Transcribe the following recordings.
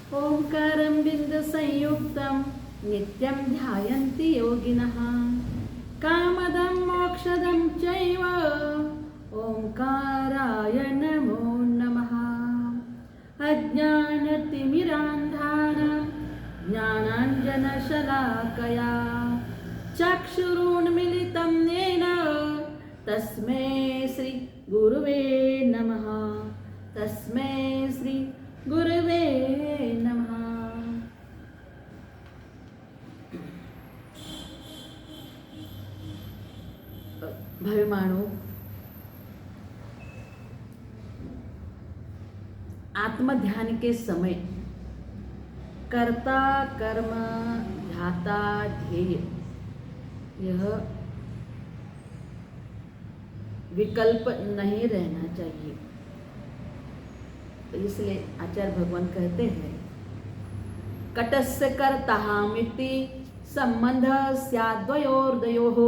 ओंकारं बिन्दुसंयुक्तं नित्यं ध्यायन्ति योगिनः कामदं मोक्षदं चैव ओंकाराय नमो नमः। अज्ञानतिमिरान्धानां ज्ञानाञ्जनशलाकया चक्षुरुन्मीलितं येन तस्मै श्री गुरुवे नमः। तस्मै श्री गुरुवे नमः। भाविमानो, आत्मध्यान के समय कर्ता कर्म ध्याता ध्येय यह विकल्प नहीं रहना चाहिए। तो इसलिए आचार्य भगवान कहते हैं कटस्य कर्ताहमिति संबंध स्याद्वयोर्द्वयोः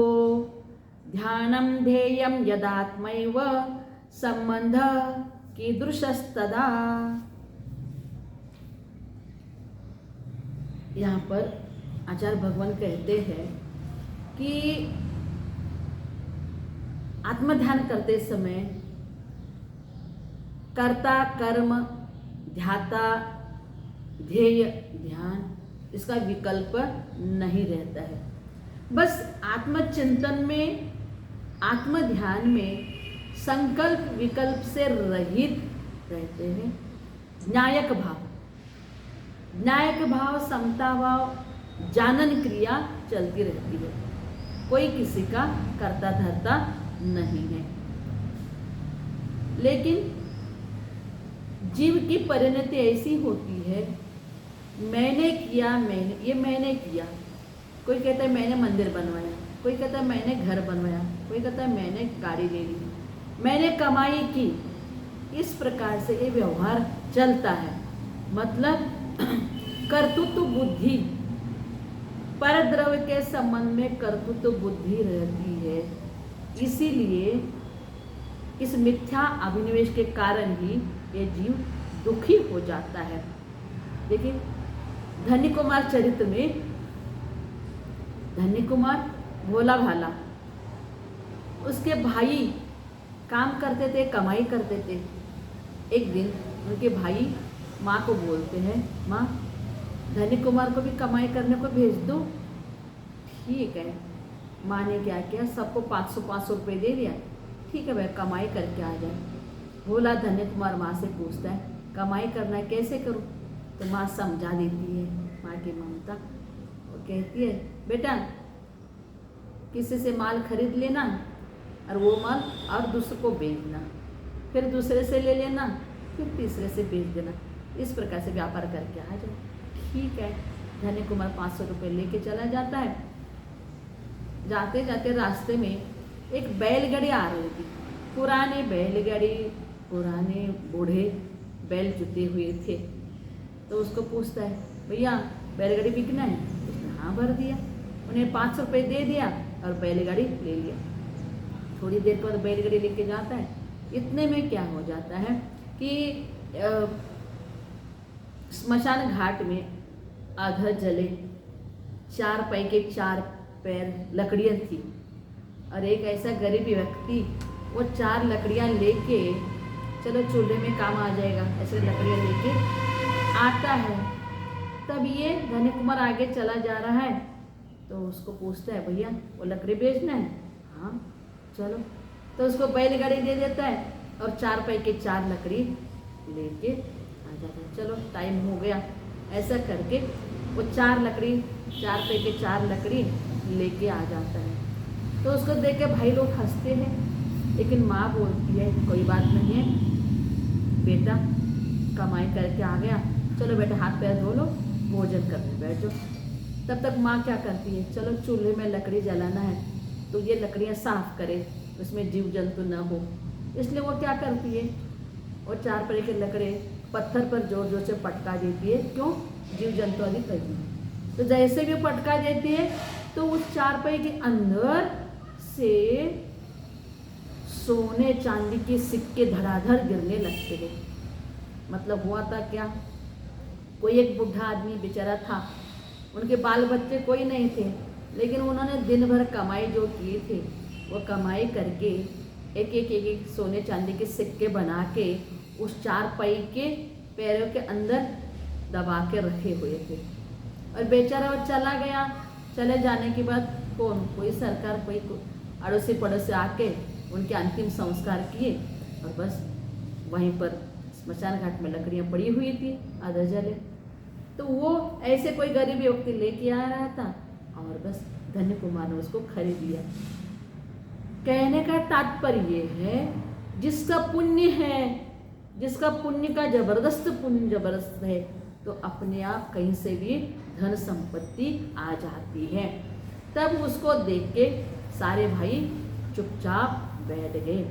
ध्यानं ध्येयं यदात्मैव संबंध कीदृशस्तदा। यहाँ पर आचार्य भगवान कहते हैं कि आत्मध्यान करते समय कर्ता कर्म ध्याता ध्येय ध्यान इसका विकल्प नहीं रहता है। बस आत्मचिंतन में आत्मध्यान में संकल्प विकल्प से रहित रहते हैं। न्यायक भाव समता भाव जानन क्रिया चलती रहती है। कोई किसी का कर्ता धर्ता नहीं है। लेकिन जीव की परिणति ऐसी होती है मैंने किया मैंने किया। कोई कहता है मैंने मंदिर बनवाया, कोई कहता है मैंने घर बनवाया, कोई कहता है मैंने गाड़ी ले ली, मैंने कमाई की। इस प्रकार से ये व्यवहार चलता है। मतलब कर्तृत्व बुद्धि परद्रव्य के संबंध में कर्तृत्व बुद्धि रहती है। इसीलिए इस मिथ्या अभिनिवेश के कारण ही ये जीव दुखी हो जाता है। देखिए धन्य कुमार चरित्र में धन्य कुमार भोला भाला, उसके भाई काम करते थे, कमाई करते थे। एक दिन उनके भाई माँ को बोलते हैं, माँ धन्य कुमार को भी कमाई करने को भेज दो। ठीक है। माँ ने क्या किया, सबको 500 रुपये दे दिया। ठीक है भाई, कमाई करके आ जाए। भोला धन्य कुमार माँ से पूछता है कमाई करना है, कैसे करूँ? तो माँ समझा देती है। माँ की ममता वो कहती है बेटा किसी से माल खरीद लेना और वो माल और दूसरे को बेचना, फिर दूसरे से ले लेना, फिर तीसरे से बेच देना। इस प्रकार से व्यापार करके आ जाए। ठीक है। धन्य कुमार 500 रुपये लेके चला जाता है। जाते जाते रास्ते में एक बैलगाड़ी आ रही थी। पुरानी बैलगाड़ी, पुराने बूढ़े बैल जुते हुए थे। तो उसको पूछता है भैया बैलगाड़ी बिकना है? उसने हाँ भर दिया। उन्हें 500 रुपये दे दिया और बैलगाड़ी ले लिया। थोड़ी देर बाद बैलगाड़ी लेके जाता है। इतने में क्या हो जाता है कि स्मशान घाट में आधा जले 4 पाई के 4 पैर लकड़ियाँ थी और एक ऐसा गरीब व्यक्ति वो 4 लकड़ियाँ लेके चलो चूल्हे में काम आ जाएगा ऐसे लकड़ियाँ लेके आता है। तब ये धन्य कुमार आगे चला जा रहा है तो उसको पूछता है भैया वो लकड़ी बेचना है? हाँ चलो। तो उसको बैलगाड़ी दे देता है और 4 पाई के 4 लकड़ी लेके आ जाता है। चलो टाइम हो गया। ऐसा करके वो 4 पाई के 4 लकड़ी लेके आ जाता है। तो उसको देख के भाई लोग हंसते हैं, लेकिन माँ बोलती है कोई बात नहीं है बेटा, कमाई करके आ गया, चलो बेटा हाथ पैर धो लो, भोजन करने बैठ जाओ। तब तक माँ क्या करती है, चलो चूल्हे में लकड़ी जलाना है तो ये लकड़ियाँ साफ करे, उसमें जीव जंतु न हो। इसलिए वो क्या करती है, वो 4 पाई के लकड़ी पत्थर पर जोर जोर से पटका देती है। क्यों? जीव जंतु आदि कहीं। तो जैसे भी पटका देती है तो उस 4 पाई के अंदर से सोने चांदी के सिक्के धड़ाधड़ गिरने लगते हैं। मतलब हुआ था क्या कोई एक बुढ़ा आदमी बेचारा था, उनके बाल बच्चे कोई नहीं थे, लेकिन उन्होंने दिन भर कमाई जो किए थे वो कमाई करके एक सोने चांदी के सिक्के बना के उस चारपाई के पैरों के अंदर दबा के रखे हुए थे। और बेचारा वो चला गया। चले जाने के बाद कोई सरकार कोई अड़ोसी पड़ोसी आके उनके अंतिम संस्कार किए और बस वहीं पर स्मशान घाट में लकड़ियाँ पड़ी हुई थी आधा जले। तो वो ऐसे कोई गरीब व्यक्ति लेके आ रहा था और बस धन्य कुमार ने उसको खरीद लिया। कहने का तात्पर्य ये है, जिसका पुण्य है, जिसका पुण्य का जबरदस्त है, तो अपने आप कहीं से भी धन संपत्ति आ जाती है। तब उसको देख के सारे भाई चुपचाप बैठ गए।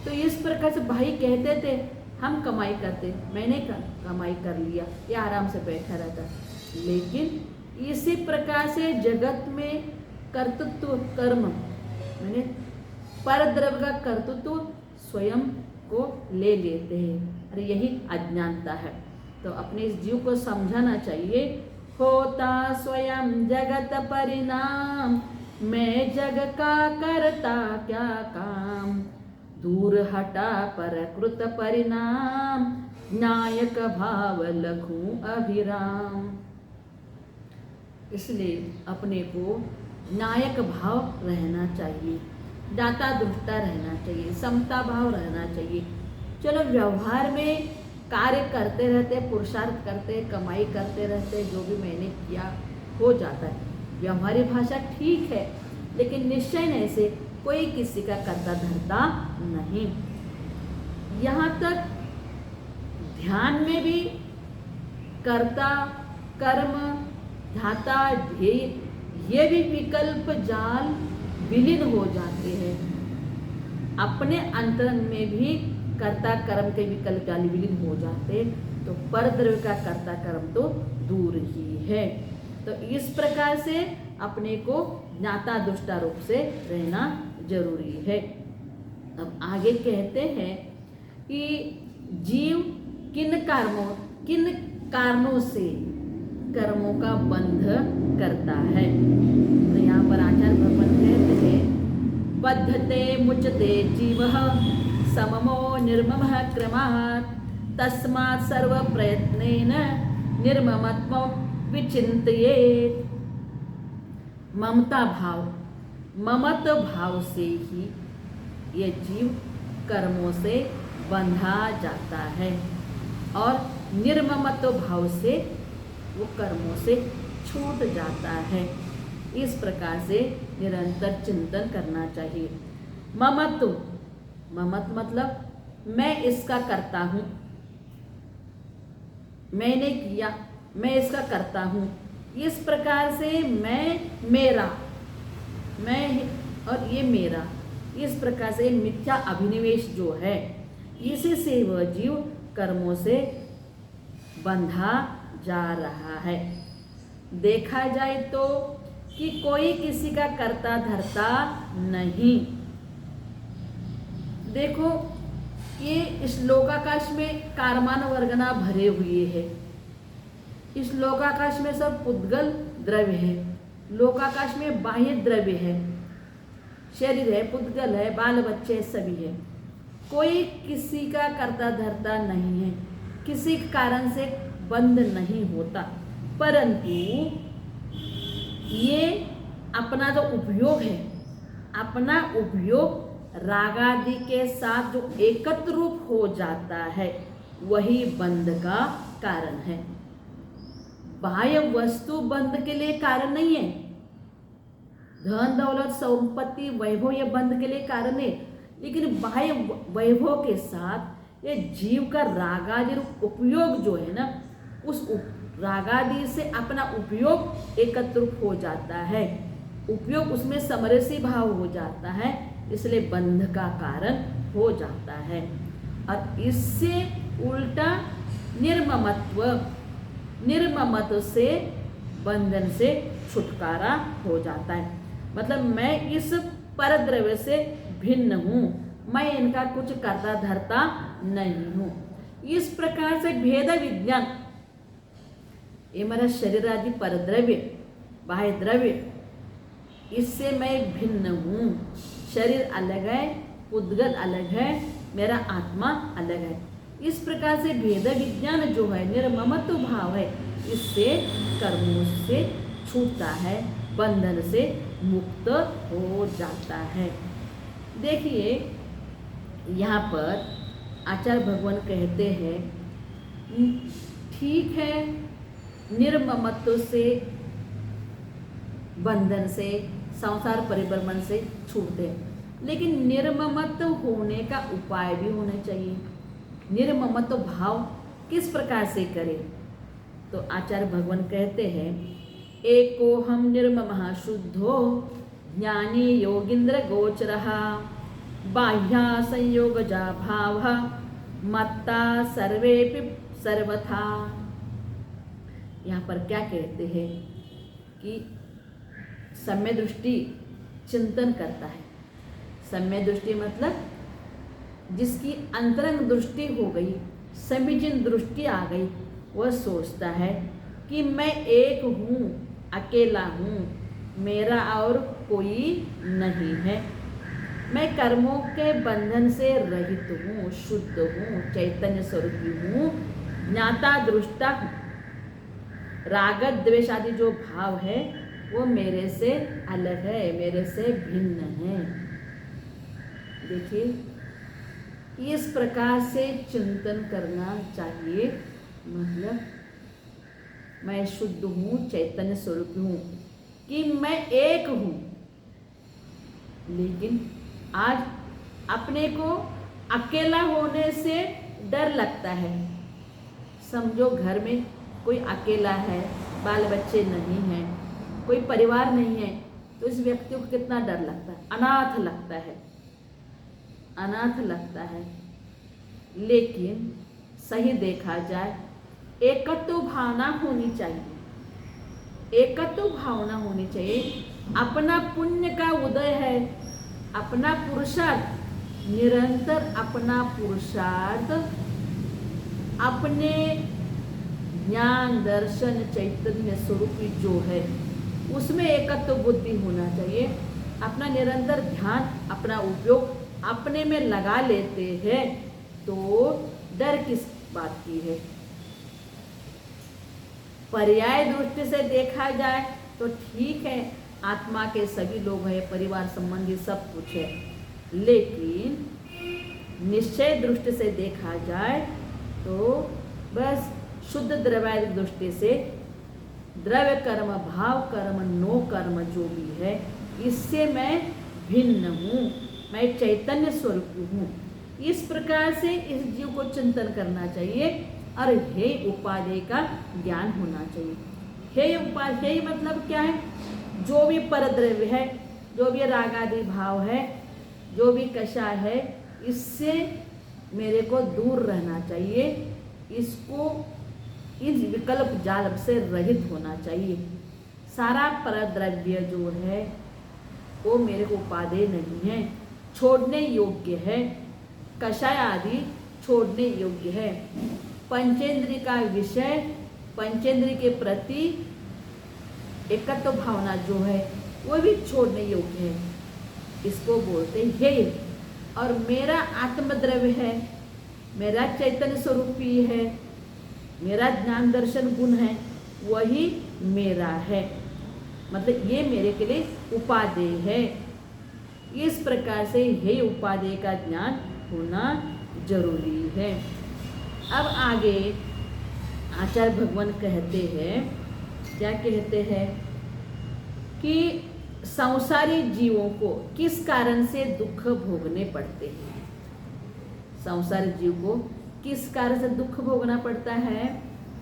तो इस प्रकार से भाई कहते थे हम कमाई करते, मैंने कमाई कर लिया, ये आराम से बैठा रहता। लेकिन इसी प्रकार से जगत में कर्तृत्व कर्म मैंने पर द्रव्य का कर्तृत्व स्वयं को ले लेते हैं। अरे यही अज्ञानता है। तो अपने इस जीव को समझाना चाहिए, होता स्वयं जगत परिणाम, मैं जग का करता क्या काम, दूर हटा परकृत परिणाम, नायक भाव लघु अभिराम। इसलिए अपने को नायक भाव रहना चाहिए, दाता दुष्टा रहना चाहिए, समता भाव रहना चाहिए। चलो व्यवहार में कार्य करते रहते, पुरुषार्थ करते, कमाई करते रहते, जो भी मैंने किया हो जाता है। व्यवहारिक भाषा ठीक है, लेकिन निश्चय नहीं से कोई किसी का करता धरता नहीं। यहाँ तक ध्यान में भी कर्ता कर्म धाता ध्येय ये भी विकल्प जाल विलीन हो जाते हैं। अपने अंतरंग में भी कर्ता कर्म के विकल्प जाल विलीन हो जाते, तो परद्रव्य का कर्ता कर्म तो दूर ही है। तो इस प्रकार से अपने को ज्ञाता दुष्टा रूप से रहना जरूरी है। अब आगे कहते हैं कि जीव किन कारणों से कर्मों का बंध करता है। तो यहाँ पर आचार्य भगवान कहते हैं, बद्धते मुचते जीवः सममो निर्ममः क्रमात्, तस्मात् सर्व प्रयत्नेन निर्ममत्वं विचिन्तयेत्। ममत भाव से ही ये जीव कर्मों से बंधा जाता है और निर्ममत भाव से वो कर्मों से छूट जाता है। इस प्रकार से निरंतर चिंतन करना चाहिए। ममत मतलब मैं इसका करता हूँ, मैंने किया, मैं इसका करता हूँ। इस प्रकार से मैं और ये मेरा, इस प्रकार से मिथ्या अभिनिवेश जो है, इसी से वह जीव कर्मों से बंधा जा रहा है। देखा जाए तो कि कोई किसी का करता धरता नहीं। देखो ये इस लोकाकाश में कारमान वर्गना भरे हुए है। इस लोकाकाश में सब पुद्गल द्रव्य है, लोकाकाश में बाह्य द्रव्य है, शरीर है, पुद्गल है, बाल बच्चे सभी है। कोई किसी का करता धरता नहीं है, किसी कारण से बंद नहीं होता। परंतु ये अपना जो उपयोग है, अपना उपयोग रागादि के साथ जो एकत्र रूप हो जाता है, वही बंध का कारण है। बाह्य वस्तु बंध के लिए कारण नहीं है। धन दौलत संपत्ति वैभव ये बंध के लिए कारण है, लेकिन बाह्य वैभव के साथ ये जीव का रागादि उपयोग जो है ना, उस रागादि से अपना उपयोग एकत्र हो जाता है, उपयोग उसमें समरसी भाव हो जाता है, इसलिए बंध का कारण हो जाता है। और इससे उल्टा निर्ममत्व से बंधन से छुटकारा हो जाता है। मतलब मैं इस परद्रव्य से भिन्न हूँ, मैं इनका कुछ करता धरता नहीं हूँ। इस प्रकार से भेद विज्ञान ये मेरा शरीर आदि परद्रव्य, बाह्य द्रव्य, इससे मैं भिन्न हूँ। शरीर अलग है, उद्गत अलग है, मेरा आत्मा अलग है। इस प्रकार से भेद विज्ञान जो है, निर्ममत्व भाव है, इससे कर्मों से छूटता है, बंधन से मुक्त हो जाता है। देखिए यहाँ पर आचार्य भगवान कहते हैं, ठीक है निर्ममत्व से, बंधन से, संसार परिभ्रमण से छूटते हैं, लेकिन निर्ममत्व होने का उपाय भी होना चाहिए। निर्ममत्व भाव किस प्रकार से करें? तो आचार्य भगवान कहते हैं, एको हम निर्ममः शुद्धो ज्ञानी योगिंद्र गोचरः बाह्या संयोगजा भावः मत्ता सर्वेपि सर्वथा। यहाँ पर क्या कहते हैं कि सम्य दृष्टि चिंतन करता है। सम्य दृष्टि मतलब जिसकी अंतरंग दृष्टि हो गई, समीचीन दृष्टि आ गई, वह सोचता है कि मैं एक हूँ, अकेला हूँ, मेरा और कोई नहीं है, मैं कर्मों के बंधन से रहित हूँ, शुद्ध हूँ, चैतन्य स्वरूपी हूँ, ज्ञाता दृष्टा हूँ। राग द्वेष आदि जो भाव है वो मेरे से अलग है, मेरे से भिन्न है। देखिए इस प्रकार से चिंतन करना चाहिए। मतलब मैं शुद्ध हूँ, चैतन्य स्वरूप हूँ, कि मैं एक हूँ। लेकिन आज अपने को अकेला होने से डर लगता है। समझो घर में कोई अकेला है, बाल बच्चे नहीं हैं, कोई परिवार नहीं है, तो इस व्यक्ति को कितना डर लगता है, अनाथ लगता है, अनाथ लगता है। लेकिन सही देखा जाए एकत्व भावना होनी चाहिए, एकत्व भावना होनी चाहिए। अपना पुण्य का उदय है, अपना पुरुषार्थ, निरंतर अपना पुरुषार्थ अपने ज्ञान दर्शन चैतन्य स्वरूपी जो है उसमें एकत्व बुद्धि होना चाहिए। अपना निरंतर ध्यान, अपना उपयोग अपने में लगा लेते हैं तो डर किस बात की है। पर्याय दृष्टि से देखा जाए तो ठीक है, आत्मा के सभी लोग हैं, परिवार संबंधी सब कुछ है, लेकिन निश्चय दृष्टि से देखा जाए तो बस शुद्ध द्रव्य दृष्टि से द्रव्य कर्म, भाव कर्म, नो कर्म जो भी है, इससे मैं भिन्न हूँ, मैं चैतन्य स्वरूप हूँ। इस प्रकार से इस जीव को चिंतन करना चाहिए और हे उपादेय का ज्ञान होना चाहिए। हे उपादेय मतलब क्या है? जो भी परद्रव्य है, जो भी राग आदि भाव है, जो भी कषाय है, इससे मेरे को दूर रहना चाहिए, इसको इस विकल्प जाल से रहित होना चाहिए। सारा परद्रव्य जो है वो मेरे को उपादेय नहीं है, छोड़ने योग्य है, कषाय आदि छोड़ने योग्य है। पंचेंद्रिय का विषय, पंचेंद्रिय के प्रति एकत्व भावना जो है वो भी छोड़ने योग्य है, इसको बोलते हैं हेय। और मेरा आत्मद्रव्य है, मेरा चैतन्य स्वरूपी है, मेरा ज्ञान दर्शन गुण है, वही मेरा है, मतलब ये मेरे के लिए उपादेय है। इस प्रकार से हे उपादेय का ज्ञान होना जरूरी है। अब आगे आचार्य भगवान कहते हैं, क्या कहते हैं कि संसारी जीवों को किस कारण से दुख भोगने पड़ते हैं। संसारी जीव को किस कारण से दुख भोगना पड़ता है?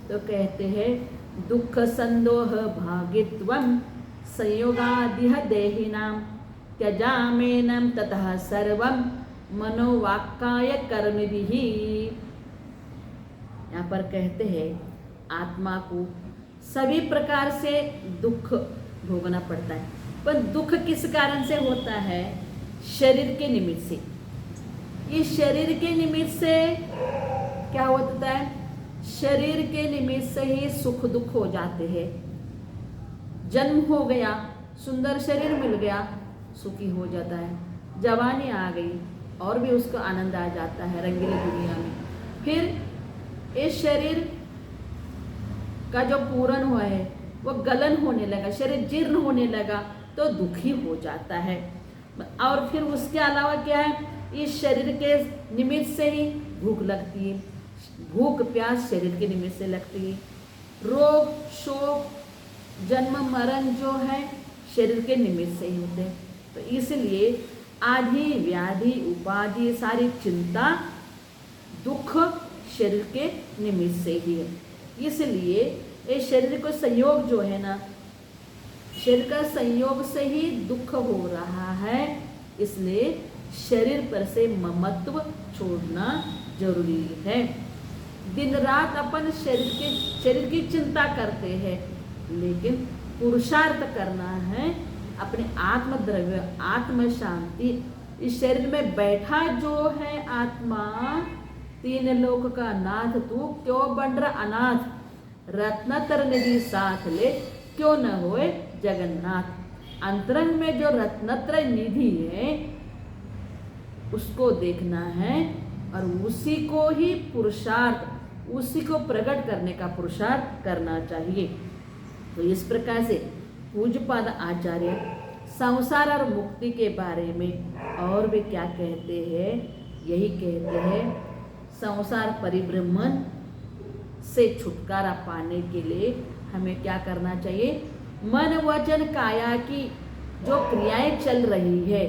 तो कहते हैं दुख संदोह भागित्वम संयोगादिह देहिनाम त्यजामेनम ततः सर्वम मनोवाक्काय कर्मभिः। यहाँ पर कहते हैं आत्मा को सभी प्रकार से दुख भोगना पड़ता है, पर दुख किस कारण से होता है? शरीर के निमित्त से। इस शरीर के निमित्त से क्या होता है? शरीर के निमित्त से ही सुख दुख हो जाते हैं। जन्म हो गया, सुंदर शरीर मिल गया, सुखी हो जाता है। जवानी आ गई और भी उसको आनंद आ जाता है रंगीली दुनिया में। फिर इस शरीर का जो पूर्ण हुआ है वो गलन होने लगा, शरीर जीर्ण होने लगा तो दुखी हो जाता है। और फिर उसके अलावा क्या है, इस शरीर के निमित्त से ही भूख लगती है, भूख प्यास शरीर के निमित्त से लगती है। रोग शोक जन्म मरण जो है शरीर के निमित्त से ही होते हैं। तो इसलिए आदि व्याधि उपाधि सारी चिंता दुख शरीर के निमित्त से ही है। इसलिए इस शरीर को संयोग जो है ना, शरीर का संयोग से ही दुख हो रहा है। इसलिए शरीर पर से ममत्व छोड़ना जरूरी है। दिन रात अपन शरीर की चिंता करते हैं, लेकिन पुरुषार्थ करना है अपने आत्म द्रव्य आत्म शांति। इस शरीर में बैठा जो है आत्मा, तीन लोक का नाथ तू क्यों बन रहा अनाथ, रत्नतर निधि साथ ले क्यों न होए जगन्नाथ। अंतरंग में जो रत्नत्र निधि है उसको देखना है और उसी को ही पुरुषार्थ, उसी को प्रकट करने का पुरुषार्थ करना चाहिए। तो इस प्रकार से पूज्यपाद आचार्य संसार और मुक्ति के बारे में और भी क्या कहते हैं, यही कहते हैं संसार परिभ्रमण से छुटकारा पाने के लिए हमें क्या करना चाहिए, मन वचन काया की जो क्रियाएं चल रही है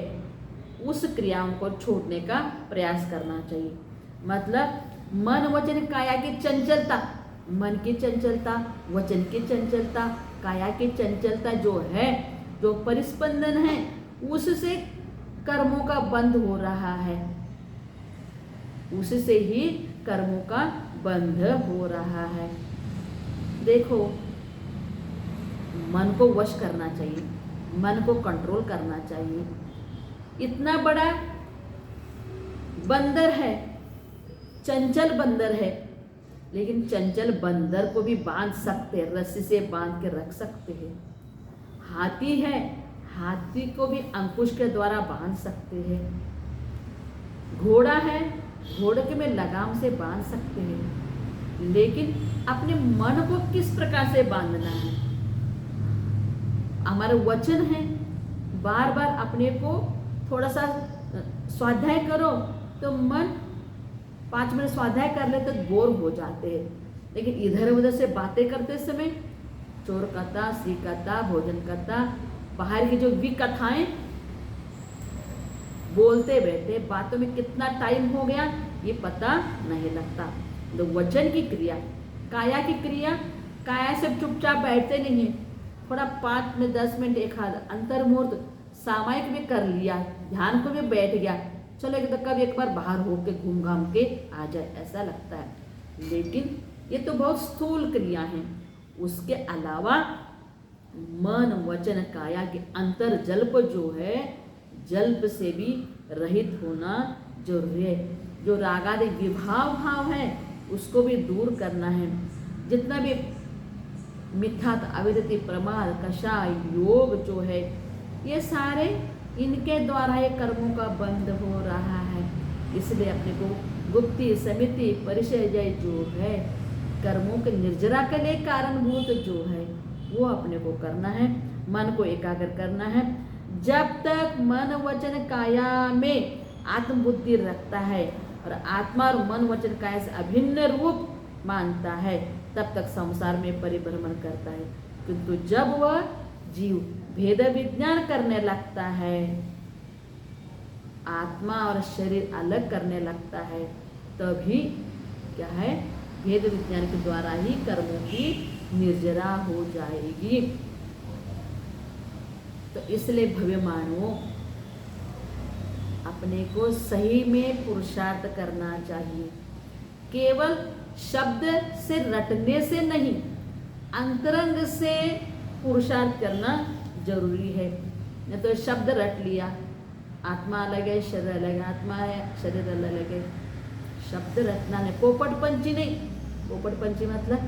उस क्रियाओं को छोड़ने का प्रयास करना चाहिए। मतलब मन वचन काया की चंचलता, मन की चंचलता, वचन की चंचलता, काया की चंचलता जो है, जो परिस्पंदन है, उससे कर्मों का बंध हो रहा है, उससे ही कर्मों का बंध हो रहा है। देखो, मन को वश करना चाहिए, मन को कंट्रोल करना चाहिए। इतना बड़ा बंदर है, चंचल बंदर है, लेकिन चंचल बंदर को भी बांध सकते हैं, रस्सी से बांध के रख सकते हैं। हाथी है, हाथी को भी अंकुश के द्वारा बांध सकते हैं। घोड़ा है, घोड़े के में लगाम से बांध सकते हैं, लेकिन अपने मन को किस प्रकार से बांधना है। हमारा वचन है, बार बार अपने को थोड़ा सा स्वाध्याय करो तो मन 5 मिनट स्वाध्याय कर ले तो बोर हो जाते हैं, लेकिन इधर उधर से बातें करते समय चोर कथा, श्री कथा, भोजन कथा, बाहर की जो भी कथाएं बोलते बैठे, बातों में कितना टाइम हो गया ये पता नहीं लगता। तो वचन की क्रिया, काया की क्रिया, काया से चुपचाप बैठते नहीं है, थोड़ा 5 मिनट 10 मिनट एक हाथ अंतर मुहूर्त सामायिक में कर लिया, ध्यान को भी बैठ गया, चलो कभी एक बार बाहर होके घूम घाम के आ जाए, ऐसा लगता है। लेकिन ये तो बहुत स्थूल क्रिया है। उसके अलावा मन वचन काया के अंतर जल्प जो है, जल्प से भी रहित होना जरूरी है। जो रागादि विभाव भाव है उसको भी दूर करना है। जितना भी मिथ्यात अविरति प्रमाद कषाय योग जो है, ये सारे इनके द्वारा ये कर्मों का बंध हो रहा है। इसलिए अपने को गुप्ति समिति परिचय जो है, कर्मों के निर्जरा के लिए कारणभूत जो है वो अपने को करना है, मन को एकाग्र करना है। जब तक मन वचन काया में आत्मबुद्धि रखता है और आत्मा और मन वचन काया से अभिन्न रूप मानता है, तब तक संसार में परिभ्रमण करता है। किंतु जब वह जीव भेद विज्ञान करने लगता है, आत्मा और शरीर अलग करने लगता है, तभी क्या है, भेद विज्ञान के द्वारा ही कर्मों की निर्जरा हो जाएगी। तो इसलिए भव्य मानवों, अपने को सही में पुरुषार्थ करना चाहिए। केवल शब्द से रटने से नहीं, अंतरंग से पुरुषार्थ करना जरूरी है। नहीं तो शब्द रट लिया, आत्मा अलग है शरीर अलग है, आत्मा है शरीर अलग है, शब्द रटना नहीं, पोपट पंची नहीं, पोपट पंछी मतलब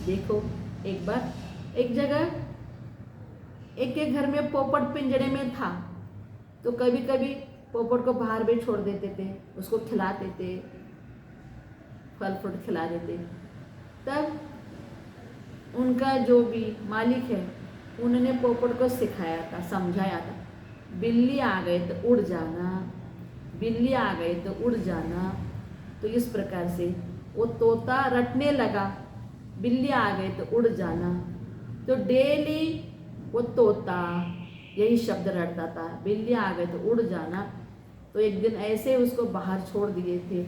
देखो, एक बार एक जगह एक के घर में पोपट पिंजरे में था, तो कभी कभी पोपट को बाहर भी छोड़ देते थे, उसको खिलाते थे, फल फ्रूट खिला देते। तब उनका जो भी मालिक है उन्होंने पोपट को सिखाया था, समझाया था, बिल्ली आ गए तो उड़ जाना, बिल्ली आ गए तो उड़ जाना। तो इस प्रकार से वो तोता रटने लगा, बिल्ली आ गए तो उड़ जाना। तो डेली वो तोता यही शब्द रटता था, बिल्ली आ गए तो उड़ जाना। तो एक दिन ऐसे उसको बाहर छोड़ दिए थे,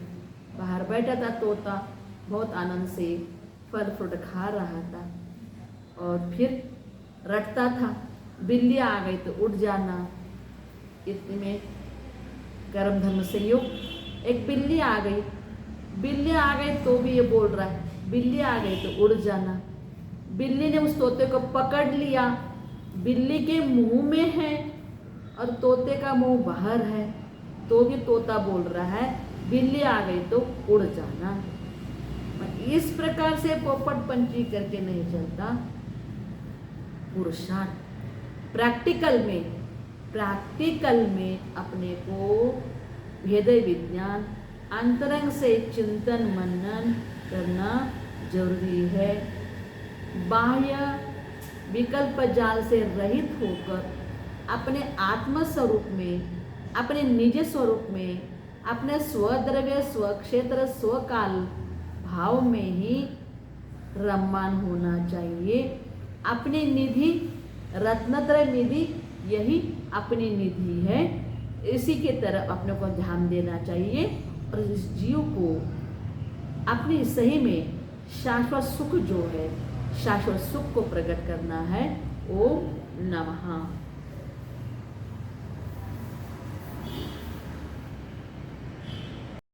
बाहर बैठा था तोता, बहुत आनंद से फल फ्रूट खा रहा था और फिर रटता था, बिल्ली आ गई तो उड़ जाना। इतने में कर्म धर्म संयोग एक बिल्ली आ गई, बिल्ली आ गई तो भी ये बोल रहा है, बिल्ली आ गई तो उड़ जाना। बिल्ली ने उस तोते को पकड़ लिया, बिल्ली के मुंह में है और तोते का मुंह बाहर है, तो भी तोता बोल रहा है बिल्ली आ गई तो उड़ जाना। इस प्रकार से पोपट पंछी करके नहीं चलता, पुरुषार्थ प्रैक्टिकल में अपने को हृदय विज्ञान अंतरंग से चिंतन मनन करना जरूरी है। बाह्य विकल्प जाल से रहित होकर अपने आत्म स्वरूप में, अपने निज स्वरूप में, अपने स्वद्रव्य स्वक्षेत्र स्वकाल भाव में ही रममान होना चाहिए। अपनी निधि रत्नत्रय निधि, यही अपनी निधि है, इसी की तरफ अपने को ध्यान देना चाहिए और इस जीव को अपनी सही में शाश्वत सुख जो है, शाश्वत सुख को प्रकट करना है। ओम नमः।